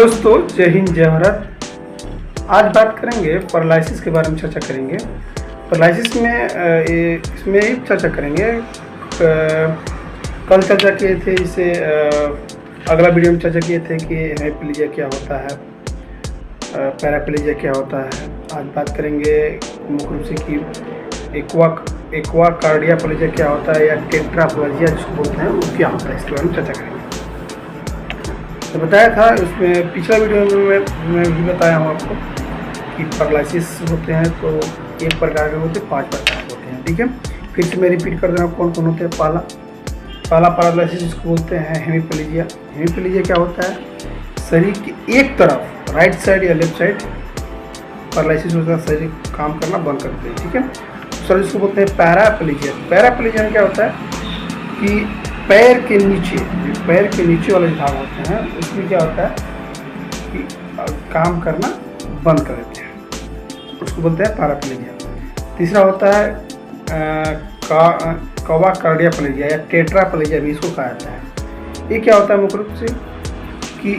दोस्तों, जय हिंद जय भारत। आज बात करेंगे पैरालिसिस के बारे में चर्चा करेंगे। पैरालिसिस में इसमें ही चर्चा करेंगे। कल चर्चा किए थे, इसे अगला वीडियो में चर्चा किए थे कि हेमिप्लीजिया क्या होता है, पैराप्लीजिया क्या होता है। आज बात करेंगे मुख्य रूप से कि एक्वाकार्डियाप्लीजिया क्या होता है या टेट्राप्लीजिया जिसको बोलते हैं वो क्या होता है, इसके बारे में चर्चा करेंगे। तो बताया था उसमें पिछला वीडियो में मैं भी बताया हूँ आपको कि पैरालिसिस होते हैं तो एक प्रकार के होते हैं, 5 प्रकार के होते हैं। ठीक है, फिर से मैं रिपीट कर देना कौन कौन होते हैं। पहला पैरालिसिस जिसको बोलते हैं हेमिप्लीजिया। हेमिप्लीजिया क्या होता है, शरीर की एक तरफ राइट साइड या लेफ्ट साइड पैरालिसिस होता है, शरीर काम करना बंद कर देते हैं। ठीक है, दूसरा जिसको बोलते हैं पैराप्लीजिया। पैराप्लीजिया में क्या होता है कि पैर के नीचे वाले भाग होते हैं उसमें क्या होता है कि काम करना बंद कर देते हैं, उसको बोलते हैं पैराप्लीजिया। तीसरा होता है एक्वाकार्डियाप्लीजिया या टेट्राप्लीजिया भी इसको कहा जाता है। ये क्या होता है मुख्य रूप से कि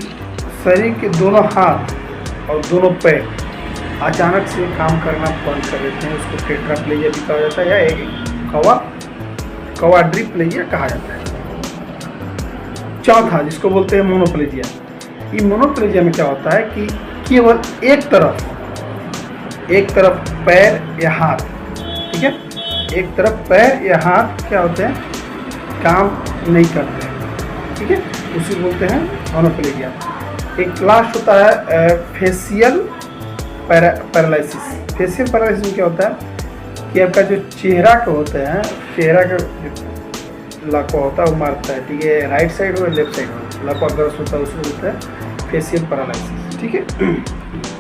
शरीर के दोनों हाथ और दोनों पैर अचानक से काम करना बंद कर देते हैं, उसको टेट्राप्लीजिया भी कहा जाता है या एक क्वाड्रिप्लीजिया कहा जाता है। चौथा जिसको बोलते हैं मोनोप्लीजिया। ये मोनोप्लीजिया में क्या होता है कि केवल एक तरफ पैर या हाथ, ठीक है, एक तरफ पैर या हाथ क्या होते हैं, काम नहीं करते हैं। ठीक है, उसी बोलते हैं मोनोप्लीजिया। एक लास्ट होता है फेशियल पैरालिसिस। फेशियल पैरालिसिस में क्या होता है कि आपका जो चेहरा का होता है, चेहरा का लकवा होता है वो मारता है। ठीक है, राइट साइड हो या लेफ्ट साइड हो, लकवा ग्रस्त होता है उसको बोलते हैं फेशियल पैरालिसिस। ठीक है,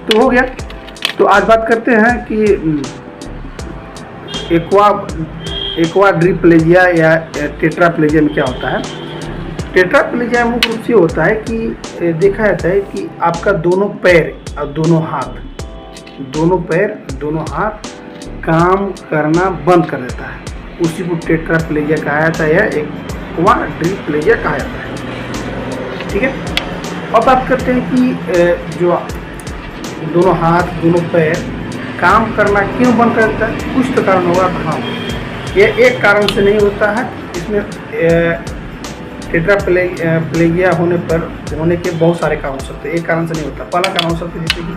तो हो गया। तो आज बात करते हैं कि एक्वाड्रिप्लीजिया या टेट्राप्लीजिया में क्या होता है। टेट्राप्लीजिया मुख्य रूप से होता है कि देखा जाता है कि आपका दोनों पैर और दोनों हाथ काम करना बंद कर देता है, उसी को टेट्राप्लीजिया कहा जाता है या एक्वाड्रिप्लीजिया कहा जाता है। ठीक है, अब बात करते हैं कि जो दोनों हाथ दोनों पैर काम करना क्यों बंद कर देता है। कुछ तो कारण होगा। हाँ, ये एक कारण से नहीं होता है। इसमें टेट्राप्लीजिया होने के बहुत सारे कारण हो सकते हैं, एक कारण से नहीं होता। पहला कारण हो सकता है जैसे कि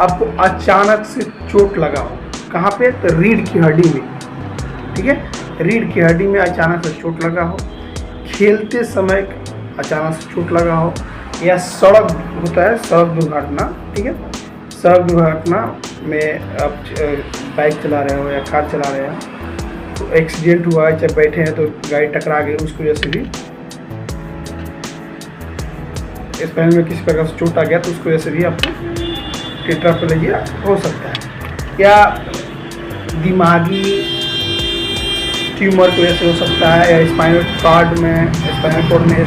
आपको अचानक से चोट लगा हो, कहाँ पे, तो रीढ़ की हड्डी में। ठीक है, रीढ़ की हड्डी में अचानक से चोट लगा हो, खेलते समय अचानक से चोट लगा हो, या सड़क होता है सड़क दुर्घटना। ठीक है, सड़क दुर्घटना में आप बाइक चला रहे हो या कार चला रहे हो तो एक्सीडेंट हुआ है, चाहे बैठे हैं तो गाड़ी टकरा गई, उसकी वजह से भी स्पाइन में किसी प्रकार से चोट आ गया तो उसकी वजह से भी आपको टेट्राप्लीजिया हो सकता है। या दिमागी ट्यूमर की वजह से हो सकता है, या स्पाइनल कॉर्ड में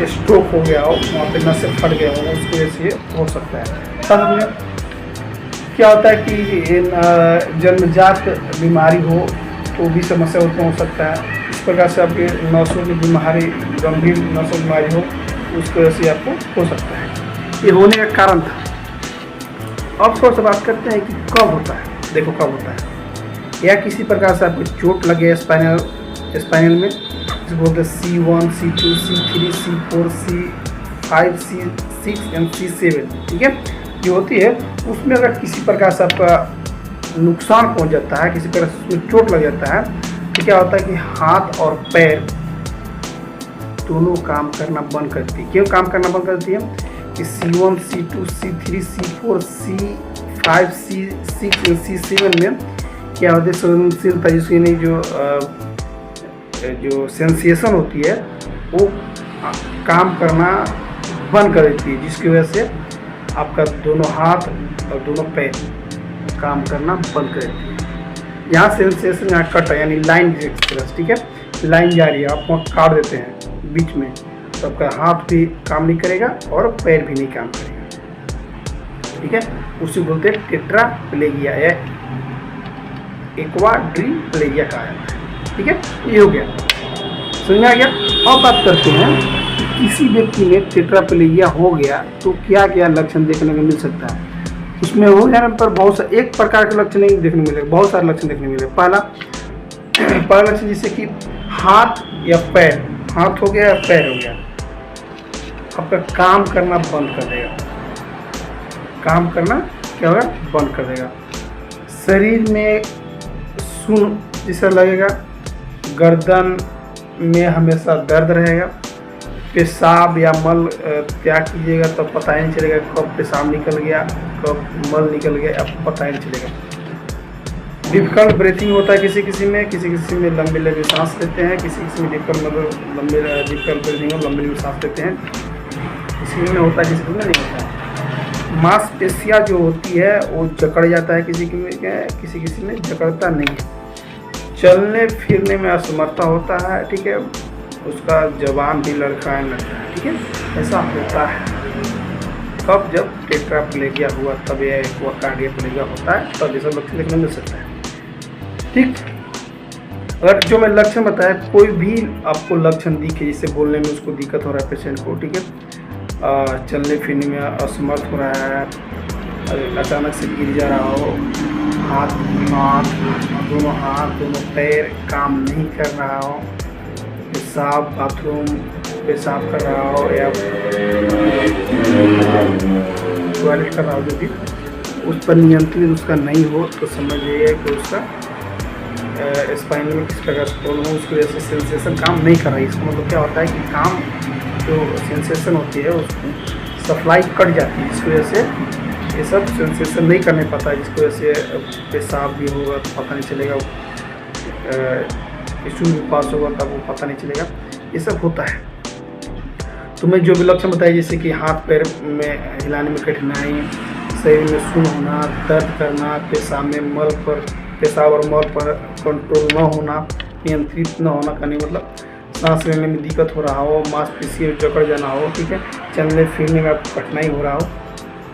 स्ट्रोक हो गया हो, वहाँ पे नसें फट गए हो, उसकी वजह से हो सकता है। साथ में क्या होता है कि जन्मजात बीमारी हो तो भी समस्या उत्पन्न हो सकता है। इस प्रकार से आपकी नसों की बीमारी, गंभीर नसों की बीमारी हो, उसकी वजह से आपको हो सकता है। ये होने का कारण था। अब थोड़ा सा बात करते हैं कि कब होता है। देखो कब होता है, या किसी प्रकार से आपको चोट लगे स्पाइनल में, जिसे बोलते हैं C1, C2, C3, C4, C5, C6 and C7। ठीक है, ये होती है। उसमें अगर किसी प्रकार से आपका नुकसान पहुंच जाता है, किसी प्रकार से उसमें चोट लग जाता है, तो क्या होता है कि हाथ और पैर दोनों काम करना बंद करती है। क्यों काम करना बंद करती है कि C1, C2, C3, C4, C5, C6 and C7 में क्या होती है, संवेदनशीलता जिसकी नहीं जो सेंसेशन होती है वो काम करना बंद कर देती है, जिसकी वजह से आपका दोनों हाथ और दोनों पैर काम करना बंद कर देती है। यहाँ सेंसेशन यहाँ कट है, यानी लाइन एक्सप्रेस। ठीक है, लाइन जा रही है, आप वहाँ काट देते हैं बीच में, तो आपका हाथ भी काम नहीं करेगा और पैर भी नहीं काम करेगा। ठीक है, उसी बोलते हैं टेट्राप्लीजिया या एक्वाड्रिप्लीजिया कहा जाता है। ठीक है, ये हो गया, समझ में आ गया। अब बात करते हैं किसी व्यक्ति में टेट्राप्लेजिया हो गया तो क्या क्या लक्षण देखने को मिल सकता है। उसमें हो जाने पर बहुत सा एक प्रकार के लक्षण नहीं देखने को मिलेगा, बहुत सारे लक्षण देखने को मिलेगा। पहला लक्षण जैसे कि हाथ या पैर, हाथ हो गया या पैर हो गया, आपका काम करना बंद कर देगा, काम करना क्या होगा, बंद कर देगा। शरीर में सुन जैसा लगेगा, गर्दन में हमेशा दर्द रहेगा, पेशाब या मल त्याग कीजिएगा तो पता ही नहीं चलेगा कब पेशाब निकल गया, कब मल निकल गया, आपको पता ही नहीं चलेगा। डिफिकल्ट ब्रीथिंग होता है किसी किसी में, लंबी लंबी सांस लेते हैं, किसी में डिफिकल्ट ब्रीथिंग और लंबी लंबी सांस लेते हैं, किसी में होता है, किसी में नहीं होता है। मांसपेशियाँ जो होती है वो जकड़ जाता है, किसी में जकड़ता नहीं है। चलने फिरने में असमर्थता होता है, ठीक है, उसका जवान भी लड़खड़ाने लगता है, ठीक है, ऐसा होता है। कब, जब टेट्राप्लेजिया हुआ तब यह क्वाड्रिप्लेजिया होता है, तब ये सब लक्षण देखने मिल सकता है, ठीक। अगर जो मैं लक्षण बताया, कोई भी आपको लक्षण दिखे, जैसे बोलने में उसको दिक्कत हो रहा है पेशेंट को, ठीक है, चलने फिरने में असमर्थ हो रहा है, अचानक से गिर जा रहा हो, दोनों हाथ दोनों पैर काम नहीं कर रहा हो, पेशाब बाथरूम पेशाब कर रहा हो या टॉयलेट कर रहा हो, जो भी उस पर नियंत्रित उसका नहीं हो तो समझ जाइए कि उसका स्पाइन में किस प्रकार से प्रॉब्लम हो, उसकी वजह से सेंसेशन काम नहीं कर रही है। इसका मतलब क्या होता है कि काम जो सेंसेशन होती है उसकी सप्लाई कट जाती है, जिसकी वजह से ये सब सेंसेशन नहीं करने पाता है, जिसकी वजह से पेशाब भी होगा तो पता नहीं चलेगा, इशू भी पास होगा तब वो पता नहीं चलेगा, ये सब होता है। तो मैं जो भी लक्षण बताया, जैसे कि हाथ पैर में हिलाने में कठिनाई, शरीर में सुन होना, दर्द करना, पेशाब और मल पर कंट्रोल न होना, नियंत्रित न होना, करने मतलब सांस लेने में दिक्कत हो रहा हो, मांसपेशी जकड़ जाना हो, ठीक है, चलने फिरने में आपको कठिनाई हो रहा हो,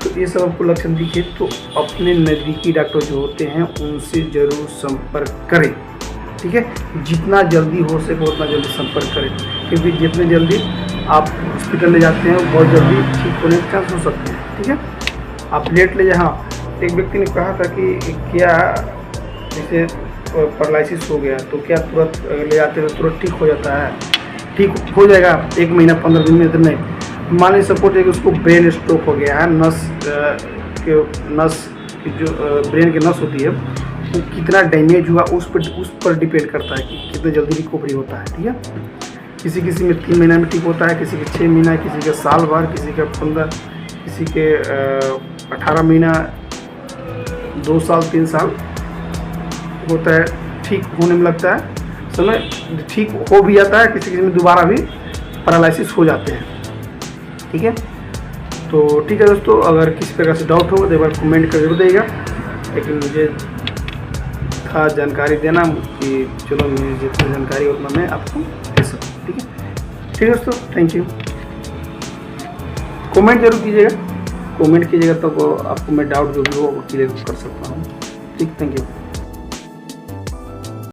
तो ये सब आपको लक्षण दिखे तो अपने नज़दीकी डॉक्टर जो होते हैं उनसे ज़रूर संपर्क करें, ठीक है। जितना जल्दी हो सके उतना जल्दी संपर्क करें, क्योंकि जितने जल्दी आप हॉस्पिटल ले जाते हैं बहुत जल्दी ठीक होने के चांस हो सकते हैं, ठीक है। आप लेट ले जाए। हाँ, एक व्यक्ति ने कहा था कि क्या जैसे पैरालिसिस हो गया तो क्या तुरंत ले जाते तो तुरंत ठीक हो जाता है? ठीक हो जाएगा 1 महीना 15 दिन में, तो नहीं। मान लीजिए सपोज है कि उसको ब्रेन स्ट्रोक हो गया है, नस की जो ब्रेन की नस होती है वो कितना डैमेज हुआ उस पर डिपेंड करता है कि कितने जल्दी रिकवरी होता है, ठीक है। किसी में 3 महीना में ठीक होता है, किसी के 6 महीना, किसी के साल भर, किसी के 15, किसी के 18 महीना, 2 साल 3 साल होता है, ठीक होने में लगता है समय, ठीक हो भी जाता है, किसी में दोबारा भी पैरालिसिस हो जाते हैं, ठीक है। तो ठीक है दोस्तों, अगर किसी प्रकार से डाउट होगा तो एक बार कमेंट कर जरूर देगा, लेकिन मुझे था जानकारी देना कि चलो मुझे जितनी जानकारी उतना मैं आपको दे सकूँ, ठीक है। ठीक है दोस्तों, थैंक यू। कमेंट जरूर कीजिएगा, कमेंट कीजिएगा तो आपको मैं डाउट जो भी हो वो क्लियर कर सकता हूँ, ठीक। Thank you.